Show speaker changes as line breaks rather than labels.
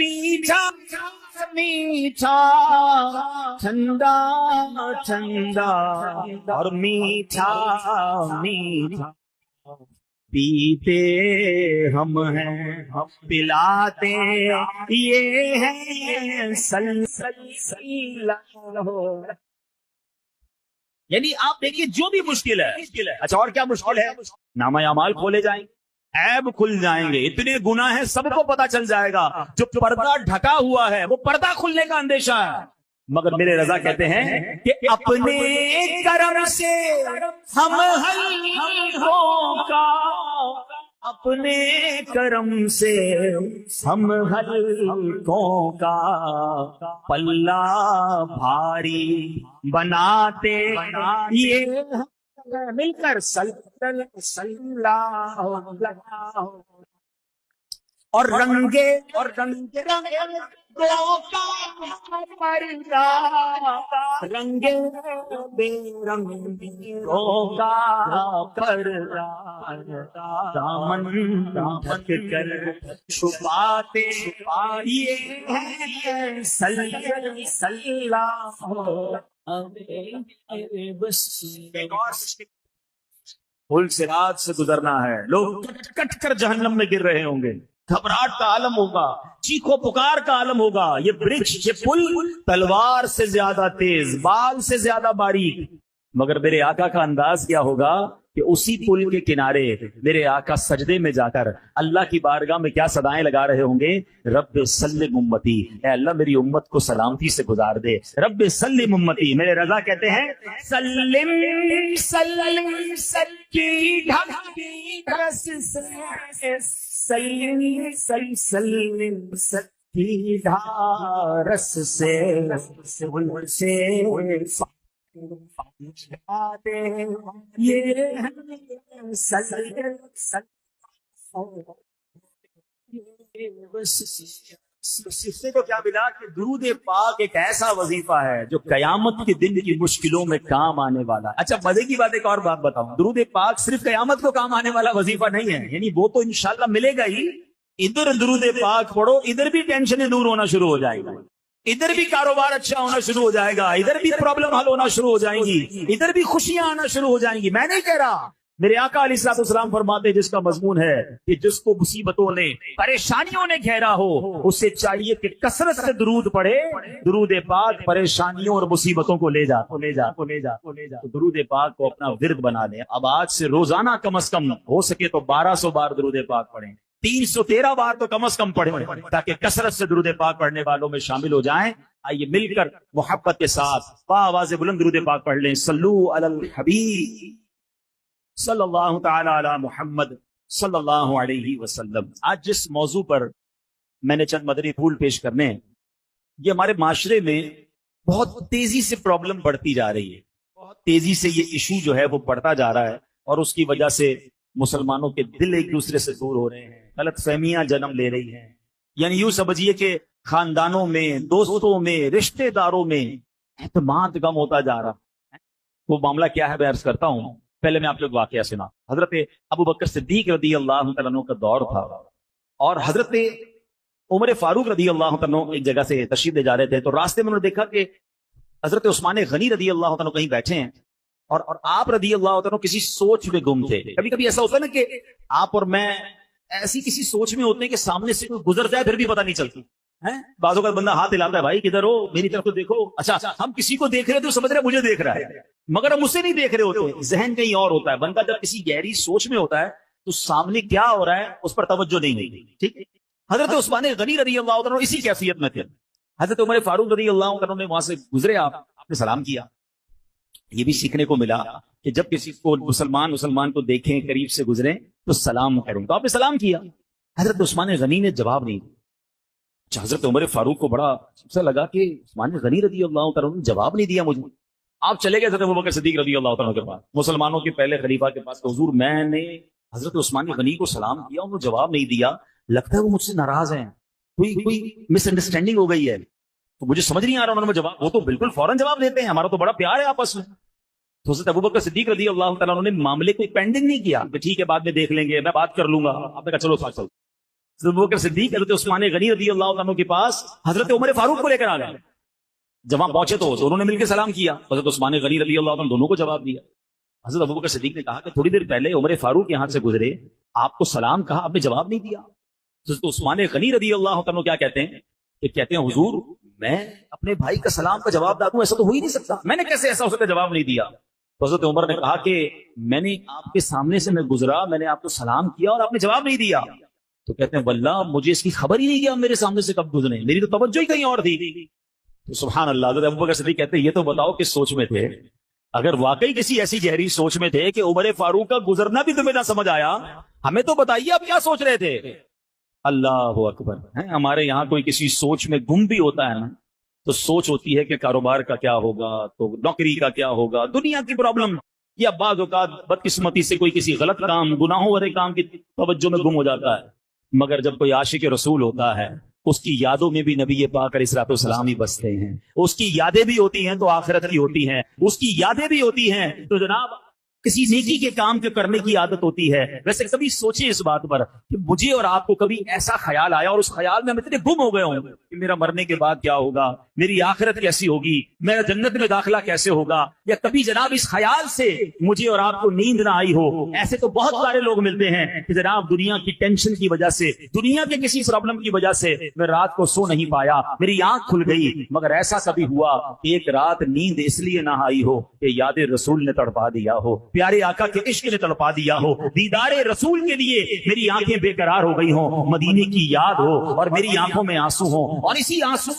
میٹھا میٹھا ٹھنڈا ٹھنڈا اور میٹھا میٹھا پیتے ہم ہیں پلاتے یہ ہے سلسلہ. یعنی آپ دیکھیے جو بھی مشکل ہے. اچھا اور کیا مشکل ہے؟ نامہ اعمال کھولے جائیں، عیب کھل جائیں گے، اتنے گناہ ہیں سب کو پتا چل جائے گا. جو پردہ ڈھکا ہوا ہے وہ پردہ کھلنے کا اندیشہ ہے. مگر میرے رضا کہتے ہیں کہ اپنے کرم سے ہم حل ہوگا، اپنے کرم سے ہم ہلکوں کا پلہ بھاری بناتے یہ مل کر اور رنگے رنگے بے رنگوں کا پردہ دامن ڈھک کر چھپاتے یہ ہے سلسلہ. پل صراط سے گزرنا ہے، لوگ کٹ کر جہنم میں گر رہے ہوں گے، گھبراہٹ کا عالم ہوگا، چیخو پکار کا عالم ہوگا. یہ برج، یہ پل تلوار سے زیادہ تیز، بال سے زیادہ باریک. مگر میرے آقا کا انداز کیا ہوگا کہ اسی پل کے کنارے میرے آقا سجدے میں جا کر اللہ کی بارگاہ میں کیا صدائیں لگا رہے ہوں گے؟ رب سلم امتی، اے اللہ میری امت کو سلامتی سے گزار دے. رب سلم امتی. میرے رضا کہتے ہیں سلم سلم کی ڈھس سے سلم سلم کی ڈھارس سے سے تو کیا ملا کہ درود پاک ایک ایسا وظیفہ ہے جو قیامت کے دن کی مشکلوں میں کام آنے والا ہے. اچھا مزے کی بات ایک اور بات بتاؤں، درود پاک صرف قیامت کو کام آنے والا وظیفہ نہیں ہے، یعنی وہ تو انشاءاللہ ملے گا ہی. ادھر درود پاک پڑھو، ادھر بھی ٹینشنیں دور ہونا شروع ہو جائے گی، ادھر بھی کاروبار اچھا ہونا شروع ہو جائے گا، ادھر بھی پرابلم حل ہونا شروع ہو جائیں گی، ادھر بھی خوشیاں آنا شروع ہو جائیں گی. میں نہیں کہہ رہا، میرے آقا علیہ الصلوۃ والسلام فرماتے جس کا مضمون ہے کہ جس کو مصیبتوں نے پریشانیوں نے گھیرا ہو اسے چاہیے کہ کثرت سے درود پڑھے. درود پاک پریشانیوں اور مصیبتوں کو لے جا. تو درود پاک کو اپنا ورد بنا لیں. اب آج سے روزانہ کم از کم ہو سکے تو 1200 بار درود پاک پڑھیں، 313 بار تو کم از کم پڑھیں تاکہ کثرت سے درود پاک پڑھنے والوں میں شامل ہو جائیں. آئیے مل کر محبت کے ساتھ آواز بلند درود پاک پڑھ لیں. صلو علی الحبیب صلی اللہ تعالی علی محمد صلی اللہ علیہ وسلم. آج جس موضوع پر میں نے چند مدنی پھول پیش کرنے ہیں، یہ ہمارے معاشرے میں بہت تیزی سے پرابلم بڑھتی جا رہی ہے، بہت تیزی سے یہ ایشو جو ہے وہ بڑھتا جا رہا ہے، اور اس کی وجہ سے مسلمانوں کے دل ایک دوسرے سے دور ہو رہے ہیں، غلط فہمیاں جنم لے رہی ہیں. یعنی یوں سمجھیے کہ خاندانوں میں، دوستوں میں، رشتہ داروں میں اعتماد کم ہوتا جا رہا ہے. وہ معاملہ کیا ہے میں عرض کرتا ہوں. پہلے میں آپ لوگ واقعہ سنا. حضرت ابو بکر صدیق رضی اللہ تعالیٰ عنہ کا دور تھا، اور حضرت عمر فاروق رضی اللہ تعالیٰ عنہ ایک جگہ سے تشریف لے جا رہے تھے، تو راستے میں انہوں نے دیکھا کہ حضرت عثمان غنی رضی اللہ تعالیٰ عنہ کہیں بیٹھے ہیں، اور آپ رضی اللہ تعالیٰ عنہ کسی سوچ میں گم تھے. کبھی کبھی ایسا ہوتا ہے نا کہ آپ اور میں ایسی کسی سوچ میں ہوتے ہیں کہ سامنے سے کوئی گزر جائے پھر بھی پتہ نہیں چلتی. بعضوں کا بندہ ہاتھ ہلاتا ہے، بھائی کدھر ہو، میری طرف تو دیکھو. اچھا ہم کسی کو دیکھ رہے تو سمجھ رہے مجھے دیکھ رہا ہے، مگر ہم اسے نہیں دیکھ رہے ہوتے، ذہن کہیں اور ہوتا ہے. بندہ جب کسی گہری سوچ میں ہوتا ہے تو سامنے کیا ہو رہا ہے اس پر توجہ نہیں ہوتی. ٹھیک ہے. حضرت عثمان غنی رضی اللہ عنہ اسی کیفیت میں تھے. حضرت عمر فاروق رضی اللہ عنہ نے وہاں سے گزرے، آپ نے سلام کیا. یہ بھی سیکھنے کو ملا کہ جب کسی کو مسلمان کو دیکھیں، قریب سے گزریں تو سلام کریں. تو آپ نے سلام کیا. حضرت عثمان غنی نے جواب نہیں دیا. حضرت عمر فاروق کو بڑا ایسا لگا کہ عثمان غنی رضی اللہ تعالیٰ نے جواب نہیں دیا مجھے. آپ چلے گئے حضرت ابوبکر صدیق رضی اللہ تعالیٰ کے پاس، مسلمانوں کے پہلے خلیفہ کے پاس. حضور میں نے حضرت عثمان غنی کو سلام کیا، انہوں نے جواب نہیں دیا، لگتا ہے وہ مجھ سے ناراض ہیں، کوئی مس انڈرسٹینڈنگ ہو گئی ہے، تو مجھے سمجھ نہیں آ رہا انہوں نے جواب. وہ تو بالکل فوراً جواب دیتے ہیں، ہمارا تو بڑا پیار ہے آپس میں. تو حضرت ابوبکر صدیق رضی اللہ تعالیٰ نے معاملے کو پینڈنگ نہیں کیا کہ ٹھیک ہے بعد میں دیکھ لیں گے، میں بات کر لوں گا. آپ نے کہا چلو ساتھ چلو. حضرت ابوبکر صدیق حضرت عثمان غنی رضی اللہ عنہ کے پاس حضرت عمر فاروق کو لے کر آ گئے. جب وہاں پہنچے تو دونوں نے مل کے سلام کیا. حضرت عثمان غنی رضی اللہ عنہ دونوں کو جواب دیا. حضرت ابوبکر صدیق نے کہا کہ تھوڑی دیر پہلے عمر فاروق یہاں سے گزرے, آپ کو سلام کہا, آپ نے جواب نہیں دیا. حضرت عثمان غنی رضی اللہ عنہ کیا کہتے ہیں کہ کہتے ہیں حضور میں اپنے بھائی کا سلام کا جواب دوں, ایسا تو ہو ہی نہیں سکتا, میں نے کیسے ایسا اس کا جواب نہیں دیا. تو حضرت عمر نے کہا کہ میں نے آپ کے سامنے سے میں گزرا, میں نے آپ کو سلام کیا اور آپ نے جواب نہیں دیا. تو کہتے ہیں واللہ مجھے اس کی خبر ہی نہیں, کہ آپ میرے سامنے سے کب گزرے, میری تو توجہ ہی کہیں اور تھی. تو سبحان اللہ. حضرت ابوبکر صدیق کہتے ہیں یہ تو بتاؤ کس سوچ میں تھے. اگر واقعی کسی ایسی گہری سوچ میں تھے کہ عمر فاروق کا گزرنا بھی تمہیں نہ سمجھ آیا, ہمیں تو بتائیے آپ کیا سوچ رہے تھے. اللہ اکبر. ہمارے یہاں کوئی کسی سوچ میں گم بھی ہوتا ہے نا, تو سوچ ہوتی ہے کہ کاروبار کا کیا ہوگا, تو نوکری کا کیا ہوگا, دنیا کی پرابلم, یا بعض اوقات بدقسمتی سے کوئی کسی غلط کام, گناہوں والے کام کی توجہ میں گم ہو جاتا ہے. مگر جب کوئی عاشق رسول ہوتا ہے, اس کی یادوں میں بھی نبی پاک علیہ الصلوۃ والسلام ہی بستے ہیں. اس کی یادیں بھی ہوتی ہیں تو آخرت کی ہوتی ہیں, اس کی یادیں بھی ہوتی ہیں تو جناب کسی نیکی کے کام کے کرنے کی عادت ہوتی ہے. ویسے کبھی سوچیں اس بات پر کہ مجھے اور آپ کو کبھی ایسا خیال آیا اور اس خیال میں ہم اتنے گم ہو گئے ہوں کہ میرا مرنے کے بعد کیا ہوگا, میری آخرت کیسی ہوگی, میرا جنت میں داخلہ کیسے ہوگا, یا کبھی جناب اس خیال سے مجھے اور آپ کو نیند نہ آئی ہو. ایسے تو بہت سارے لوگ ملتے ہیں کہ جناب دنیا کی ٹینشن کی وجہ سے, دنیا کے کسی پرابلم کی وجہ سے میں رات کو سو نہیں پایا, میری آنکھ کھل گئی. مگر ایسا کبھی ہوا کہ ایک رات نیند اس لیے نہ آئی ہو کہ یاد رسول نے تڑپا دیا ہو, پیارے آقا کے عشق نے تڑپا دیا ہو, دیدار رسول کے لیے میری آنکھیں بے قرار ہو گئی ہوں, مدینے کی یاد ہو اور میری آنکھوں میں آنسو ہوں, اور اسی آنسو